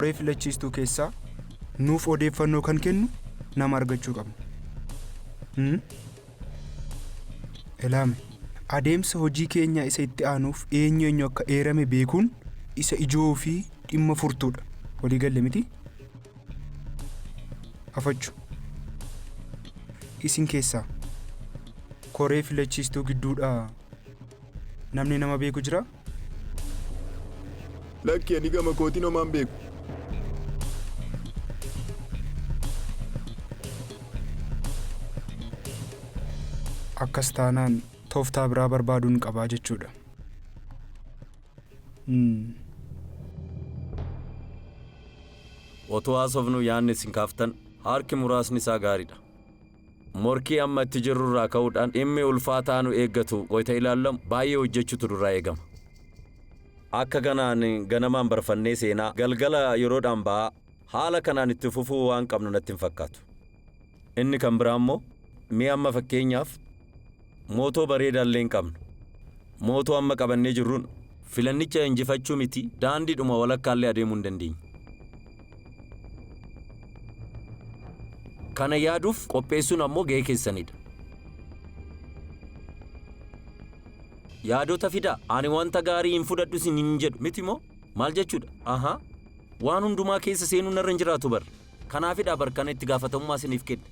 Koree filachiftuu keessaa nuuf odeeffannoo kan kennu nama argachuu qabna. Ilaame adeemsa hojii keenya isa itti aanuuf eenyu akka eerame beekuun isa ijoo fi dhimma furtuudha. Walii galle miti? Afachu. Isin keessaa Koree filachiftuu gidduudha namni nama beeku jira? Lakki ani gama kootiin homaan beeku. Akkas taanaan tooftaa biraa barbaaduun qabaa jechuudha. Otoo haasofnu yaadni isin kaaftan harki muraasni isaa gaariidha. Morkii amma itti jirrurraa ka'uudhaan dhimmi ulfaataa nu eeggatu wayita ilaallamu baay'ee hojjechuutu durraa eegama. Akka kanaan ganamaan barfannee seenaa galgala yeroodhaan ba'aa haala kanaan itti fufuu waan qabnu natti hin fakkaatu. Inni kan biraa immoo mi'a amma fakkeenyaaf mootoo bareedaallee hin qabnu. Mootoo amma qabannee jirruun filannicha injifachuu miti daandiidhuma walakkaallee adeemuu hin dandeenye. Kana yaaduuf qopheessuun ammoo ga'ee keessanidha. Yaadota fidaa ani wanta gaarii hin fudhadhu isin hin jedhu miti moo maal jechuudha? Waan hundumaa keessa seenuu narra hin jiraatu bar. Kanaafidha bar kana itti gaafatamummaa isiniif kenne.